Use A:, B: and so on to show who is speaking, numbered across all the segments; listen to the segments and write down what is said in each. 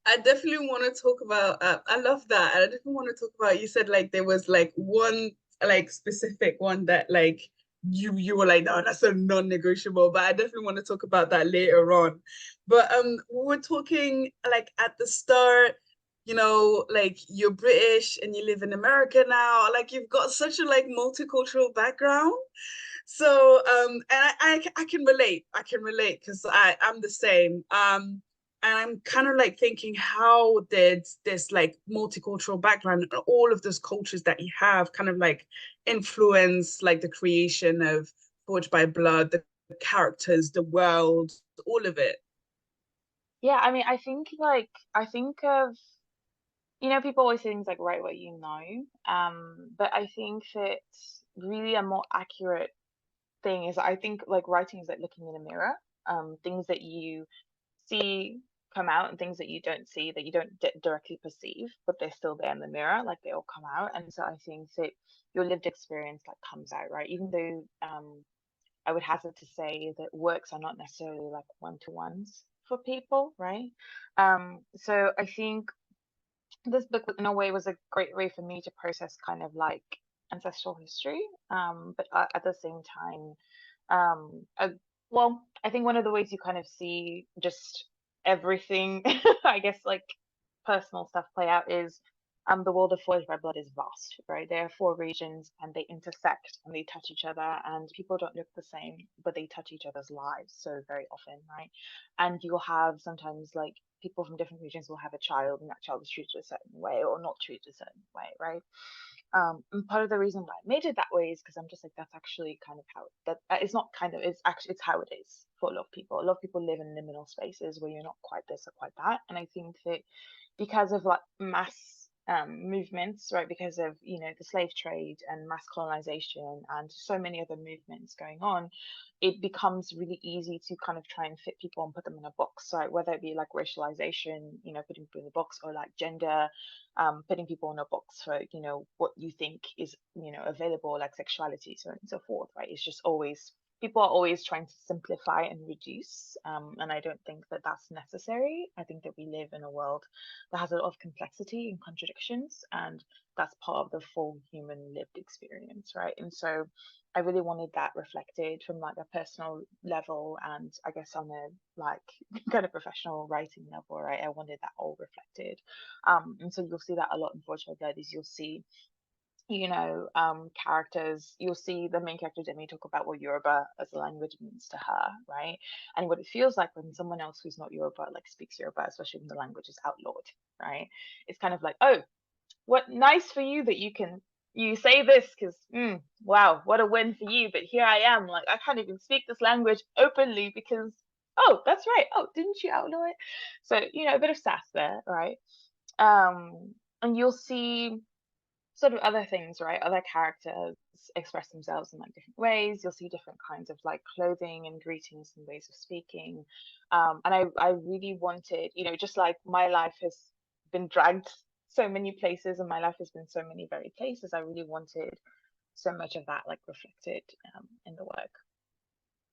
A: I definitely want to talk about. I love that. And I definitely want to talk about. You said like there was like one like specific one that like you were like, no, that's a non-negotiable. But I definitely want to talk about that later on. But we were talking like at the start. Like you're British and you live in America now. Like you've got such a like multicultural background. So and I can relate. I can relate because I'm the same. And I'm kind of like thinking, how did this like multicultural background and all of those cultures that you have kind of like influence like the creation of Forged by Blood, the characters, the world, all of it?
B: Yeah, I mean, I think of, people always say things like write what you know. But I think that really a more accurate thing is, I think like writing is like looking in a mirror. Things that you see come out, and things that you don't see, that you don't directly perceive, but they're still there in the mirror, like they all come out. And so I think that your lived experience like comes out, right? Even though I would hazard to say that works are not necessarily like one-to-ones for people, right? So I think this book in a way was a great way for me to process kind of like ancestral history, but at the same time, well, I think one of the ways you kind of see just everything, I guess like personal stuff play out is, the world of Forged by Blood is vast, right? There are four regions and they intersect and they touch each other, and people don't look the same, but they touch each other's lives so very often, right? And you'll have sometimes like people from different regions will have a child, and that child is treated a certain way or not treated a certain way, right? And part of the reason why I made it that way is because I'm just like, that's actually kind of how that it's not kind of, it's actually, it's how it is for a lot of people. A lot of people live in liminal spaces where you're not quite this or quite that. And I think that because of like mass movements, right? Because of, the slave trade and mass colonization and so many other movements going on, it becomes really easy to kind of try and fit people and put them in a box, right? Whether it be like racialization, putting people in a box, or like gender, putting people in a box for, what you think is, available, like sexuality, so on and so forth, right? It's just always, people are always trying to simplify and reduce. And I don't think that that's necessary. I think that we live in a world that has a lot of complexity and contradictions, and that's part of the full human lived experience, right? And so I really wanted that reflected from like a personal level, and I guess on a like kind of professional writing level, right? I wanted that all reflected. And so you'll see that a lot in Forge of Blood is you'll see, characters, you'll see the main character Demi talk about what Yoruba as a language means to her, right? And what it feels like when someone else who's not Yoruba like speaks Yoruba, especially when the language is outlawed, right? It's kind of like, oh, what nice for you that you say this, because wow, what a win for you, but here I am, like I can't even speak this language openly because, oh, that's right, oh, didn't you outlaw it? So a bit of sass there, right? And you'll see sort of other things, right? Other characters express themselves in like different ways. You'll see different kinds of like clothing and greetings and ways of speaking. And I really wanted, just like my life has been dragged so many places and my life has been so many varied places, I really wanted so much of that like reflected in the work.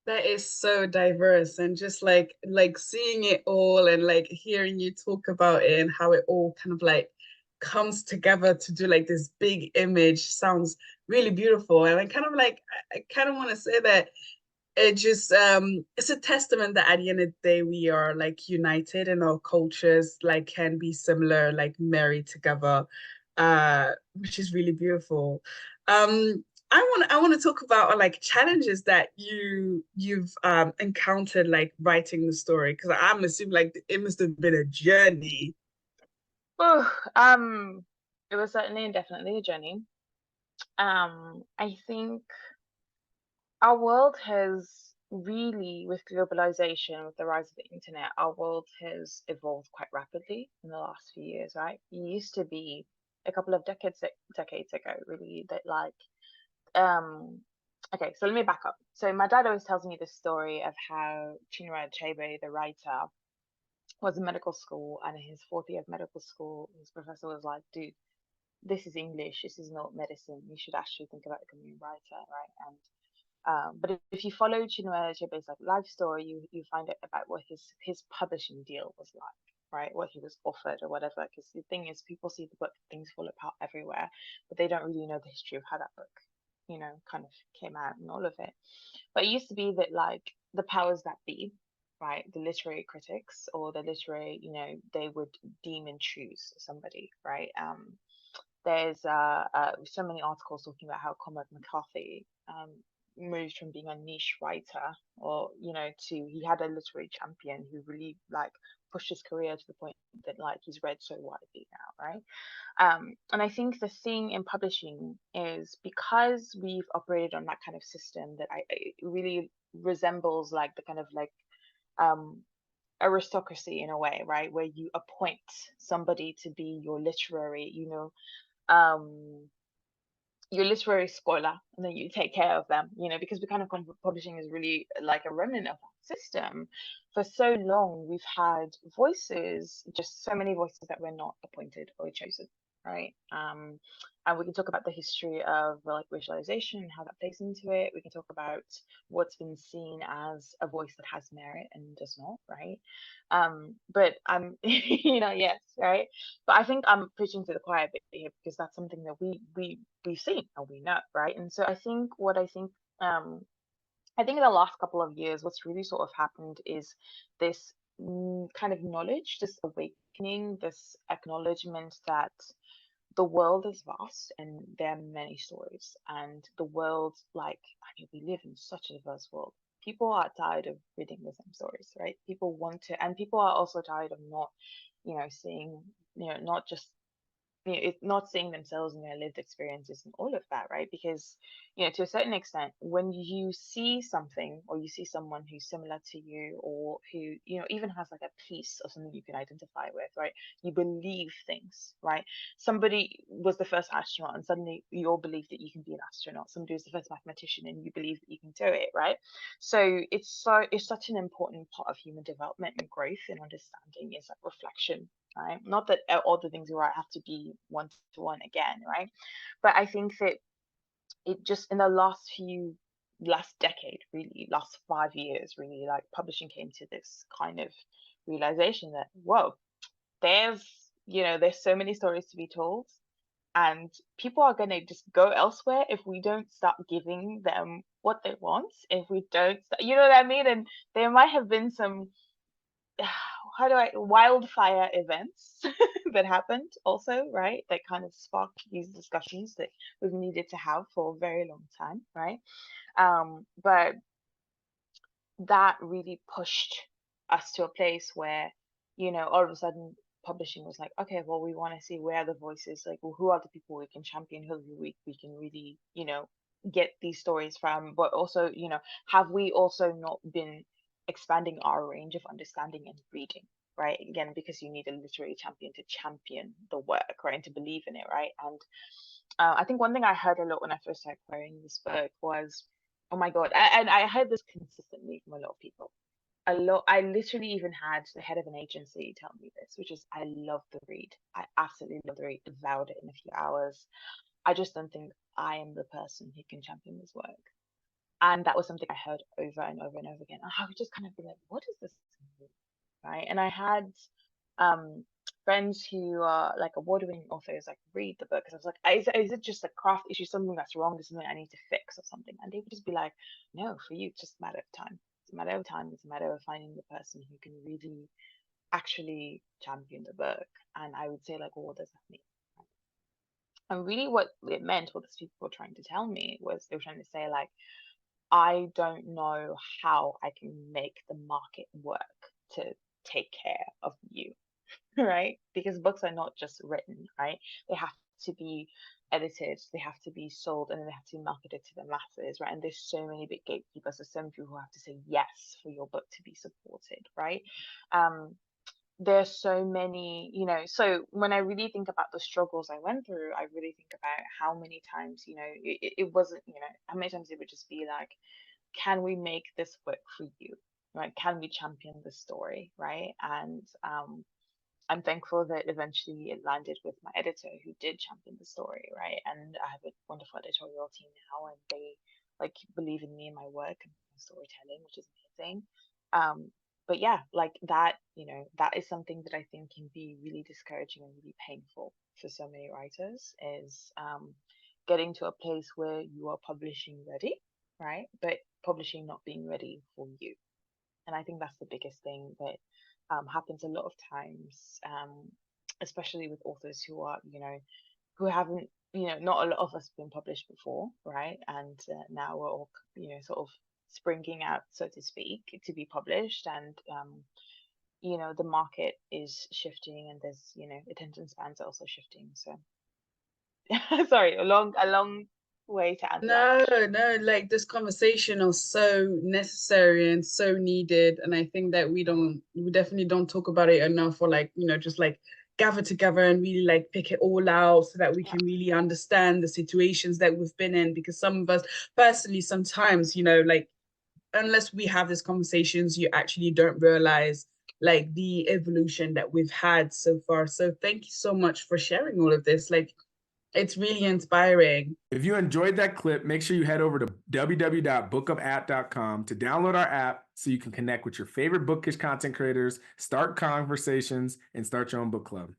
A: That is so diverse, and just like seeing it all and like hearing you talk about it and how it all kind of like comes together to do like this big image sounds really beautiful. And I kind of like I kind of want to say that it just it's a testament that at the end of the day we are like united and our cultures like can be similar, like married together, which is really beautiful. um I want to talk about like challenges that you've encountered like writing the story, because I'm assuming like it must have been a journey.
B: Oh, it was certainly and definitely a journey. I think our world has really, with globalization, with the rise of the internet, our world has evolved quite rapidly in the last few years, right? It used to be a couple of decades ago, really, that like, um, okay, so let me back up. So my dad always tells me this story of how Chinua Achebe, the writer, was in medical school, and in his fourth year of medical school, his professor was like, dude, this is English, this is not medicine. You should actually think about becoming a writer, right? And but if you follow Chinua Achebe's like life story, you find out about what his publishing deal was like. right? What he was offered or whatever. Because the thing is, people see the book, things fall apart everywhere, but they don't really know the history of how that book, kind of came out and all of it. But it used to be that like the powers that be, right, the literary critics or the literary, they would deem and choose somebody, right? There's so many articles talking about how Cormac McCarthy moved from being a niche writer, or to he had a literary champion who really like pushed his career to the point that like he's read so widely now, right? And I think the thing in publishing is because we've operated on that kind of system that it really resembles like the kind of like um aristocracy in a way, right? Where you appoint somebody to be um your literary scholar, and then you take care of them, because we kind of publishing is really like a remnant of that system. For so long we've had voices, just so many voices that were not appointed or chosen, right? And we can talk about the history of like racialization and how that plays into it. We can talk about what's been seen as a voice that has merit and does not, right? But I'm yes, right. But I think I'm preaching to the choir a bit here, because that's something that we've seen and we know, right? And so I think in the last couple of years, what's really sort of happened is this kind of knowledge, this awakening, this acknowledgement that the world is vast and there are many stories, and the world, like, I mean, we live in such a diverse world. People are tired of reading the same stories, right? People want to, and people are also tired of not, seeing, not just it's not seeing themselves in their lived experiences and all of that, right? Because to a certain extent, when you see something or you see someone who's similar to you, or who even has like a piece of something you can identify with, right? You believe things, right? Somebody was the first astronaut and suddenly you all believe that you can be an astronaut. Somebody was the first mathematician and you believe that you can do it, right? So it's such an important part of human development and growth and understanding, is like reflection, right? Not that all the things you write have to be one to one again, right? But I think that it just in the last decade, really, last 5 years, really, like publishing came to this kind of realization that, whoa, there's there's so many stories to be told, and people are going to just go elsewhere if we don't start giving them what they want, if we don't you know what I mean. And there might have been some wildfire events that happened also, right? That kind of sparked these discussions that we've needed to have for a very long time, right? But that really pushed us to a place where, all of a sudden publishing was like, okay, well, we want to see where are the voices, like, well, who are the people we can champion, who we can really, get these stories from, but also, have we also not been expanding our range of understanding and reading, right? Again, because you need a literary champion to champion the work, right, and to believe in it, right? And I think one thing I heard a lot when I first started querying this book was, oh my God, and I heard this consistently from a lot of people. I literally even had the head of an agency tell me this, which is, I love the read. I absolutely love the read, devoured it in a few hours. I just don't think I am the person who can champion this work. And that was something I heard over and over and over again. And I would just kind of be like, what does this mean? Right? And I had um friends who are like award-winning authors like read the book, because I was like, is it just a craft issue, something that's wrong, is something I need to fix or something? And they would just be like, no, for you it's just a matter of time. It's a matter of time. It's a matter of finding the person who can really actually champion the book. And I would say, like, well, what does that mean? And really what it meant, what these people were trying to tell me, was they were trying to say, like, I don't know how I can make the market work to take care of you, right? Because books are not just written, right? They have to be edited, they have to be sold, and then they have to be marketed to the masses, right? And there's so many big gatekeepers, there's so many people who have to say yes for your book to be supported, right? There's so many, so when I really think about the struggles I went through, I really think about how many times, it wasn't, how many times it would just be like, can we make this work for you, right? Can we champion the story, right? And I'm thankful that eventually it landed with my editor, who did champion the story, right? And I have a wonderful editorial team now, and they like believe in me and my work and my storytelling, which is amazing. but yeah, like that, that is something that I think can be really discouraging and really painful for so many writers is getting to a place where you are publishing ready, right? But publishing not being ready for you. And I think that's the biggest thing that happens a lot of times, especially with authors who are, who haven't, not a lot of us have been published before, right? And now we're all, sort of springing out, so to speak, to be published. And, the market is shifting and there's, attention spans are also shifting. So, sorry, a long way to answer that
A: No,
B: question.
A: no, like this conversation is so necessary and so needed. And I think that we definitely don't talk about it enough or like, just like gather together and really like pick it all out so that we
B: Yeah.
A: can really understand the situations that we've been in. Because some of us personally, sometimes, like unless we have these conversations, you actually don't realize like the evolution that we've had so far. So thank you so much for sharing all of this. Like it's really inspiring.
C: If you enjoyed that clip, make sure you head over to www.bookupapp.com to download our app so you can connect with your favorite bookish content creators, start conversations, and start your own book club.